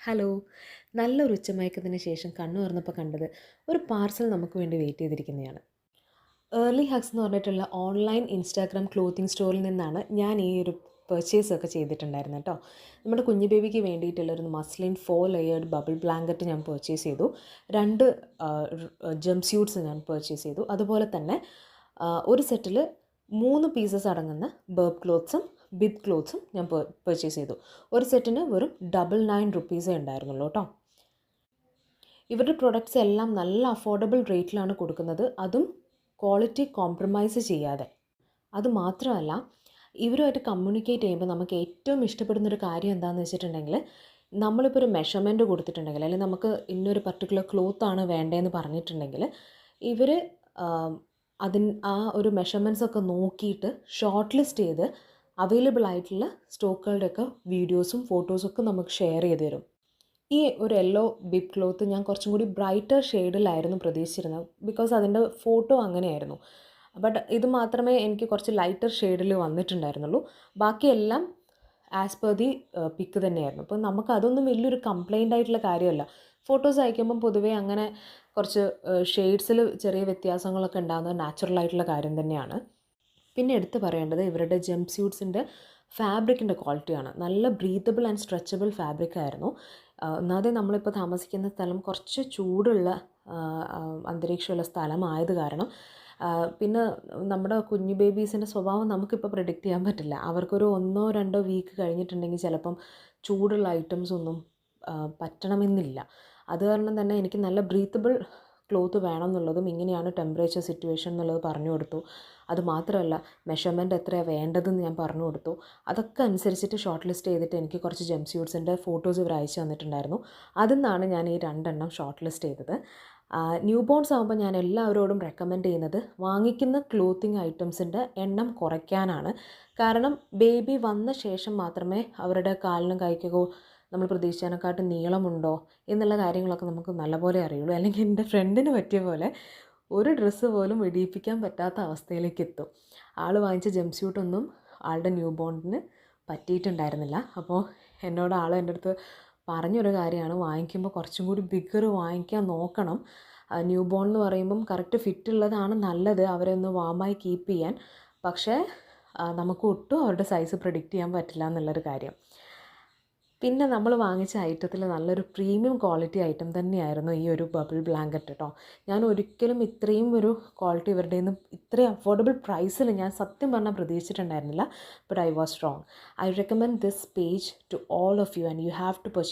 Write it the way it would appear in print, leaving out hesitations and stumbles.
Hello. നല്ലൊരു ഉച്ചമയക്കത്തിന് ശേഷം കണ്ണു തുറന്നപ്പോൾ കണ്ടത് ഒരു പാർസൽ നമുക്ക് വേണ്ടി വെയിറ്റ് ചെയ്തിരിക്കുന്നതാണ്. ഏർലി ഹഗ്സ് എന്ന് പറഞ്ഞിട്ടുള്ള ഓൺലൈൻ ഇൻസ്റ്റാഗ്രാം ക്ലോത്തിങ് സ്റ്റോറിൽ നിന്നാണ് ഞാൻ ഈ ഒരു പർച്ചേസ് ഒക്കെ ചെയ്തിട്ടുണ്ടായിരുന്നത് കേട്ടോ. നമ്മുടെ കുഞ്ഞു ബേബിക്ക് വേണ്ടിയിട്ടുള്ളൊരു മസ്ലിൻ 4 ലെയേർഡ് ബബിൾ ബ്ലാങ്കറ്റ് ഞാൻ പർച്ചേസ് ചെയ്തു. 2 ജംപ് സ്യൂട്ട്സ് ഞാൻ പർച്ചേസ് ചെയ്തു. അതുപോലെ തന്നെ ഒരു സെറ്റിൽ 3 പീസസ് അടങ്ങുന്ന ബർബ് ക്ലോത്ത്സും ബിബ് ക്ലോത്ത്സും ഞാൻ പർച്ചേസ് ചെയ്തു. ഒരു സെറ്റിന് വെറും 999 ഉണ്ടായിരുന്നുള്ളൂ കേട്ടോ. ഇവരുടെ പ്രൊഡക്ട്സ് എല്ലാം നല്ല അഫോർഡബിൾ റേറ്റിലാണ് കൊടുക്കുന്നത്, അതും ക്വാളിറ്റി കോംപ്രമൈസ് ചെയ്യാതെ. അതുമാത്രമല്ല, ഇവരുമായിട്ട് കമ്മ്യൂണിക്കേറ്റ് ചെയ്യുമ്പോൾ നമുക്ക് ഏറ്റവും ഇഷ്ടപ്പെടുന്നൊരു കാര്യം എന്താണെന്ന് വെച്ചിട്ടുണ്ടെങ്കിൽ, നമ്മളിപ്പോൾ ഒരു മെഷർമെൻറ്റ് കൊടുത്തിട്ടുണ്ടെങ്കിൽ, അല്ലെങ്കിൽ നമുക്ക് ഇന്നൊരു പർട്ടിക്കുലർ ക്ലോത്താണ് വേണ്ടതെന്ന് പറഞ്ഞിട്ടുണ്ടെങ്കിൽ, ഇവർ ആ ഒരു മെഷർമെൻറ്റ്സ് ഒക്കെ നോക്കിയിട്ട് ഷോർട്ട് ലിസ്റ്റ് ചെയ്ത് അവൈലബിൾ ആയിട്ടുള്ള സ്റ്റോക്കുകളുടെയൊക്കെ വീഡിയോസും ഫോട്ടോസൊക്കെ നമുക്ക് ഷെയർ ചെയ്ത് തരും. ഈ ഒരു യെല്ലോ ബിബ് ക്ലോത്ത് ഞാൻ കുറച്ചും കൂടി ബ്രൈറ്റർ ഷെയ്ഡിലായിരുന്നു പ്രതീക്ഷിച്ചിരുന്നത്, ബിക്കോസ് അതിൻ്റെ ഫോട്ടോ അങ്ങനെയായിരുന്നു. ബട്ട് ഇത് മാത്രമേ എനിക്ക് കുറച്ച് ലൈറ്റർ ഷെയ്ഡിൽ വന്നിട്ടുണ്ടായിരുന്നുള്ളൂ. ബാക്കിയെല്ലാം ആസ് പെർ ദി പിക്ക് തന്നെയായിരുന്നു. അപ്പോൾ നമുക്ക് അതൊന്നും വലിയൊരു കംപ്ലൈൻ്റ് ആയിട്ടുള്ള കാര്യമല്ല. ഫോട്ടോസ് അയക്കുമ്പം പൊതുവേ അങ്ങനെ കുറച്ച് ഷെയ്ഡ്സിൽ ചെറിയ വ്യത്യാസങ്ങളൊക്കെ ഉണ്ടാകുന്നത് നാച്ചുറൽ ആയിട്ടുള്ള കാര്യം തന്നെയാണ്. പിന്നെ എടുത്ത് പറയേണ്ടത് ഇവരുടെ ജംപ് സ്യൂട്ട്സിൻ്റെ ഫാബ്രിക്കിൻ്റെ ക്വാളിറ്റിയാണ്. നല്ല ബ്രീത്തബിൾ ആൻഡ് സ്ട്രെച്ചബിൾ ഫാബ്രിക്കായിരുന്നു. ഒന്നാമത് നമ്മളിപ്പോൾ താമസിക്കുന്ന സ്ഥലം കുറച്ച് ചൂടുള്ള അന്തരീക്ഷമുള്ള സ്ഥലമായത് കാരണം, പിന്നെ നമ്മുടെ കുഞ്ഞു ബേബീസിൻ്റെ സ്വഭാവം നമുക്കിപ്പോൾ പ്രെഡിക്റ്റ് ചെയ്യാൻ പറ്റില്ല. അവർക്കൊരു 1-2 വീക്ക് കഴിഞ്ഞിട്ടുണ്ടെങ്കിൽ ചിലപ്പം ചൂടുള്ള ഐറ്റംസ് ഒന്നും പറ്റണമെന്നില്ല. അത് കാരണം തന്നെ എനിക്ക് നല്ല ബ്രീത്തബിൾ ക്ലോത്ത് വേണം എന്നുള്ളതും ഇങ്ങനെയാണ് ടെമ്പറേച്ചർ സിറ്റുവേഷൻ എന്നുള്ളത് പറഞ്ഞു കൊടുത്തു. അതുമാത്രമല്ല, മെഷർമെൻറ്റ് എത്രയാണ് വേണ്ടതെന്ന് ഞാൻ പറഞ്ഞു കൊടുത്തു. അതൊക്കെ അനുസരിച്ചിട്ട് ഷോർട്ട് ലിസ്റ്റ് ചെയ്തിട്ട് എനിക്ക് കുറച്ച് ജംപ് സ്യൂട്ട്സിൻ്റെ ഫോട്ടോസ് ഇവർ അയച്ചു തന്നിട്ടുണ്ടായിരുന്നു. അതിൽ നിന്നാണ് ഞാൻ ഈ 2 ഷോർട്ട് ലിസ്റ്റ് ചെയ്തത്. ന്യൂ ബോൺസ് ആകുമ്പോൾ ഞാൻ എല്ലാവരോടും റെക്കമെൻഡ് ചെയ്യുന്നത് വാങ്ങിക്കുന്ന ക്ലോത്തിങ് ഐറ്റംസിൻ്റെ എണ്ണം കുറയ്ക്കാനാണ്. കാരണം ബേബി വന്ന ശേഷം മാത്രമേ അവരുടെ കാലിനും കൈക്കൊക്കെ നമ്മൾ പ്രതീക്ഷിച്ചതിനെക്കാട്ടും നീളമുണ്ടോ എന്നുള്ള കാര്യങ്ങളൊക്കെ നമുക്ക് നല്ലപോലെ അറിയുള്ളൂ. അല്ലെങ്കിൽ എൻ്റെ ഫ്രണ്ടിന് പറ്റിയ പോലെ ഒരു ഡ്രസ്സ് പോലും ഇടിയിപ്പിക്കാൻ പറ്റാത്ത അവസ്ഥയിലേക്ക് എത്തും. ആൾ വാങ്ങിച്ച ജംപ് സ്യൂട്ടൊന്നും ആളുടെ ന്യൂ ബോണ്ടിന് പറ്റിയിട്ടുണ്ടായിരുന്നില്ല. അപ്പോൾ എന്നോട് ആൾ എൻ്റെ അടുത്ത് പറഞ്ഞൊരു കാര്യമാണ്, വാങ്ങിക്കുമ്പോൾ കുറച്ചും കൂടി ബിഗ്ഗർ വാങ്ങിക്കാൻ നോക്കണം. ന്യൂ ബോൺ എന്ന് പറയുമ്പം കറക്റ്റ് ഫിറ്റുള്ളതാണ് നല്ലത്, അവരെ ഒന്ന് വാമായി കീപ്പ് ചെയ്യാൻ. പക്ഷേ നമുക്ക് ഒട്ടും അവരുടെ സൈസ് പ്രെഡിക്റ്റ് ചെയ്യാൻ പറ്റില്ല എന്നുള്ളൊരു കാര്യം. പിന്നെ നമ്മൾ വാങ്ങിച്ച ഐറ്റത്തിൽ നല്ലൊരു പ്രീമിയം ക്വാളിറ്റി ഐറ്റം തന്നെയായിരുന്നു ഈ ഒരു ബബിൾ ബ്ലാങ്കറ്റ് കേട്ടോ. ഞാൻ ഒരിക്കലും ഇത്രയും ഒരു ക്വാളിറ്റി ഇവരുടെ നിന്നും ഇത്രയും അഫോർഡബിൾ പ്രൈസിൽ ഞാൻ സത്യം പറഞ്ഞാൽ പ്രതീക്ഷിച്ചിട്ടുണ്ടായിരുന്നില്ല. But I was wrong. I recommend this page to all of you and you have to purchase